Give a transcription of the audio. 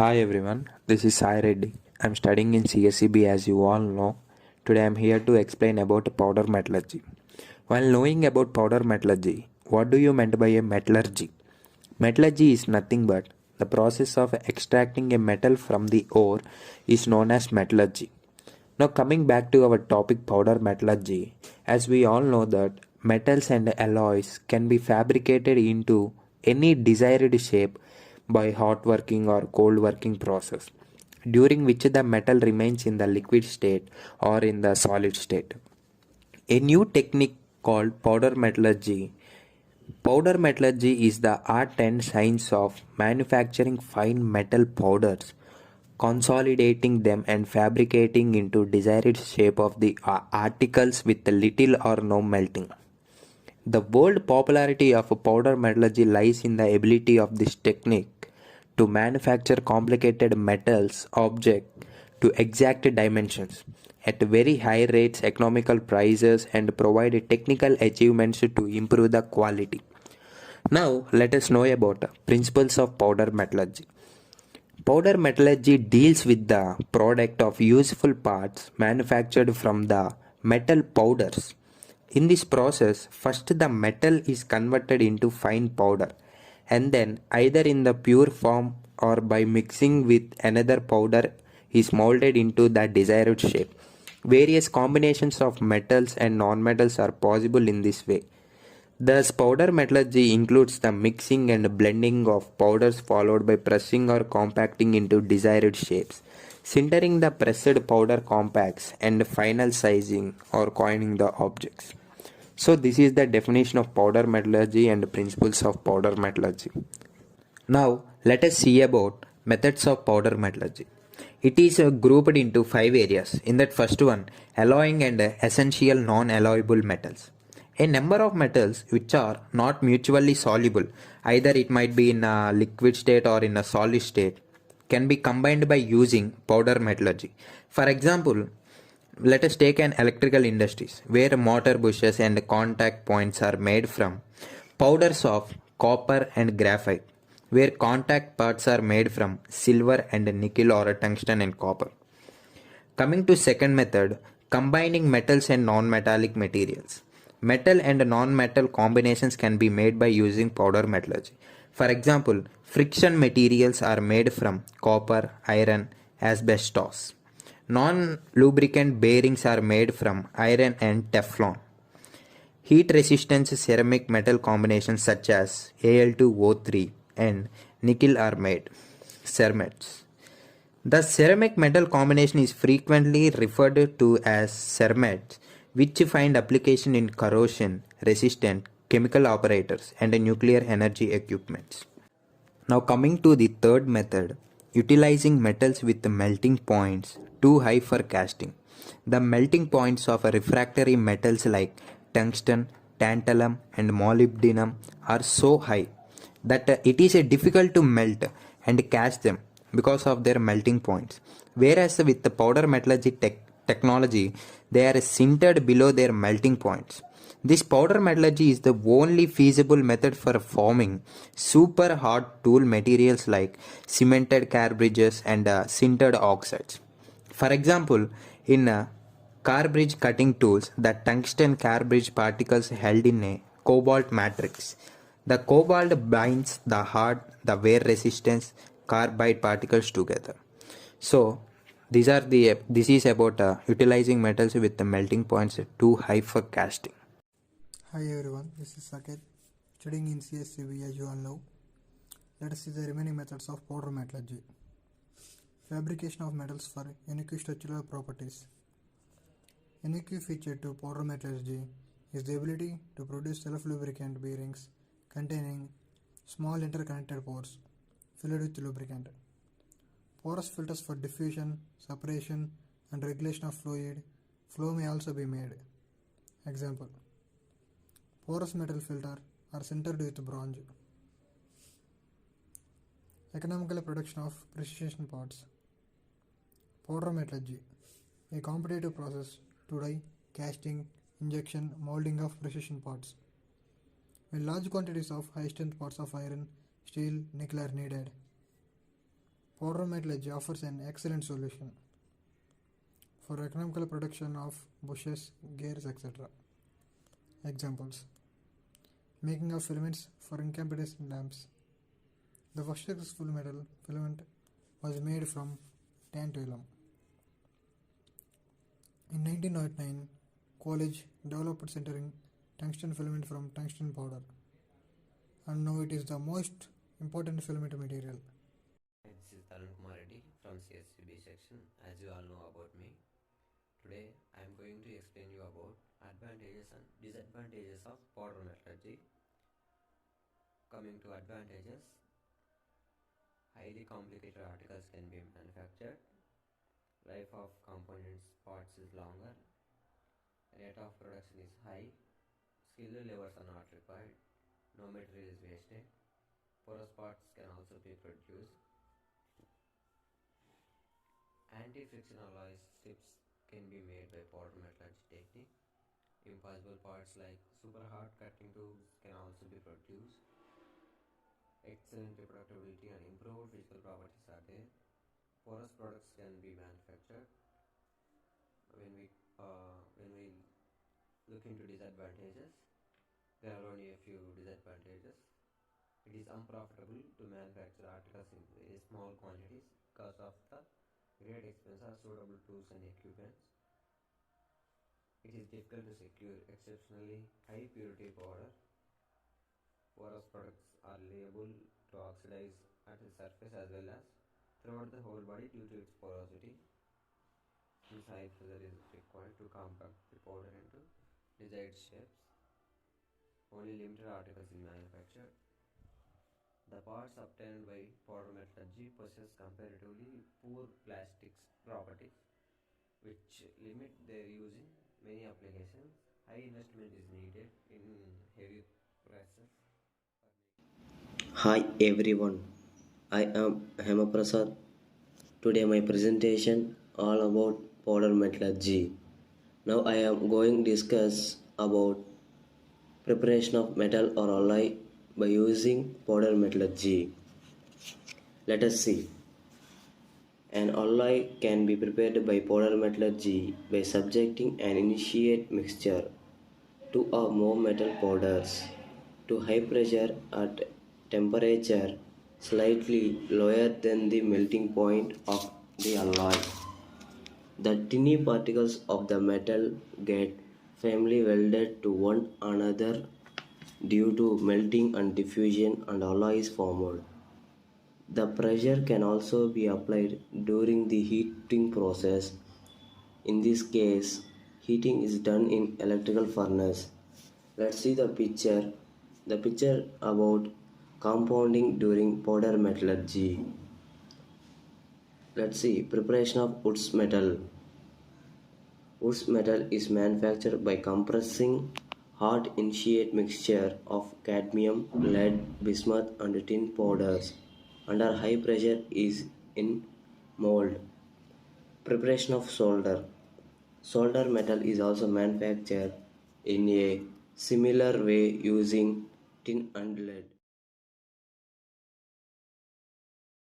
Hi everyone, this is Sai Reddy. I'm studying in CSCB as you all know. Today I'm here to explain about powder metallurgy. While knowing about powder metallurgy, what do you meant by a metallurgy? Metallurgy is nothing but the process of extracting a metal from the ore is known as metallurgy. Now coming back to our topic powder metallurgy, as we all know that metals and alloys can be fabricated into any desired shape by hot working or cold working process, during which the metal remains in the liquid state or in the solid state. A new technique called powder metallurgy. Powder metallurgy is the art and science of manufacturing fine metal powders, consolidating them and fabricating into desired shape of the articles with little or no melting. The world popularity of powder metallurgy lies in the ability of this technique to manufacture complicated metals object to exact dimensions at very high rates, economical prices, and provide technical achievements to improve the quality. Now, let us know about principles of powder metallurgy. Powder metallurgy deals with the product of useful parts manufactured from the metal powders. In this process, first the metal is converted into fine powder and then either in the pure form or by mixing with another powder is molded into the desired shape. Various combinations of metals and non-metals are possible in this way. Thus, powder metallurgy includes the mixing and blending of powders followed by pressing or compacting into desired shapes, sintering the pressed powder compacts, and final sizing or coining the objects. So, this is the definition of powder metallurgy and principles of powder metallurgy. Now, let us see about methods of powder metallurgy. It is grouped into five areas. In that first one, alloying and essential non-alloyable metals. A number of metals which are not mutually soluble, either it might be in a liquid state or in a solid state, can be combined by using powder metallurgy. For example, let us take an electrical industries where motor bushes and contact points are made from powders of copper and graphite, where contact parts are made from silver and nickel or tungsten and copper. Coming to second method, combining metals and non-metallic materials. Metal and non-metal combinations can be made by using powder metallurgy. For example, friction materials are made from copper, iron, asbestos. Non-lubricant bearings are made from iron and Teflon. Heat resistant ceramic metal combinations such as Al2O3 and nickel are made. Cermets. The ceramic metal combination is frequently referred to as cermets, which find application in corrosion resistant chemical operators and nuclear energy equipments. Now coming to the third method, utilizing metals with melting points too high for casting. The melting points of refractory metals like tungsten, tantalum and molybdenum are so high that it is difficult to melt and cast them because of their melting points. Whereas with the powder metallurgy technology, they are sintered below their melting points. This powder metallurgy is the only feasible method for forming super hard tool materials like cemented car bridges and sintered oxides. For example, in car bridge cutting tools, the tungsten car bridge particles held in a cobalt matrix. The cobalt binds the hard, the wear resistance carbide particles together. So, this is about utilizing metals with the melting points too high for casting. Hi everyone, this is Saket, studying in CSCB as you all know. Let us see the remaining methods of powder metallurgy. Fabrication of metals for unique structural properties. Unique feature to powder metallurgy is the ability to produce self-lubricant bearings containing small interconnected pores filled with lubricant. Porous filters for diffusion, separation, and regulation of fluid flow may also be made. Example: porous metal filter are sintered with bronze. Economical production of precision parts. Powder metallurgy, a competitive process to dye, casting, injection, molding of precision parts. When large quantities of high strength parts of iron, steel, nickel are needed, Powder metallurgy offers an excellent solution for economical production of bushes, gears, etc. Examples: making of filaments for incandescent lamps. The first successful metal filament was made from tantalum. In 1909, College developed centering tungsten filament from tungsten powder, and now it is the most important filament material. This is Tarun Kumar Reddy from CSCB section. As you all know about me, today I am going to explain you about advantages and disadvantages of powder metallurgy. Coming to advantages, highly complicated articles can be manufactured, life of components parts is longer, rate of production is high, skilled labors are not required, no material is wasted, porous parts can also be produced. Anti-friction alloy strips can be made by powder metallurgy technique. Impossible parts like super hard cutting tools can also be produced. Excellent reproducibility and improved physical properties are there. Porous products can be manufactured. When we look into disadvantages, there are only a few disadvantages. It is unprofitable to manufacture articles in very small quantities because of the great expense of suitable tools and equipments. It is difficult to secure exceptionally high purity powder. Porous products are liable to oxidize at the surface as well as throughout the whole body due to its porosity. This high pressure is required to compact the powder into desired shapes. Only limited articles is manufactured. The parts obtained by powder metallurgy possess comparatively poor plastics properties, which limit their use in many applications. High investment is needed in heavy presses. Hi everyone, I am Hemaprasad. Today my presentation all about powder metallurgy. Now I am going to discuss about preparation of metal or alloy by using powder metallurgy. Let us see. An alloy can be prepared by powder metallurgy by subjecting an initiate mixture, two or more metal powders, to high pressure at temperature slightly lower than the melting point of the alloy. The tiny particles of the metal get firmly welded to one another due to melting and diffusion, and alloy is formed. The pressure can also be applied during the heating process. In this case, heating is done in electrical furnace. Let's see the picture. The picture about compounding during powder metallurgy. Let's see preparation of Wood's metal. Wood's metal is manufactured by compressing hot initiate mixture of cadmium, lead, bismuth and tin powders under high pressure is in mold. Preparation of solder. Solder metal is also manufactured in a similar way using tin and lead.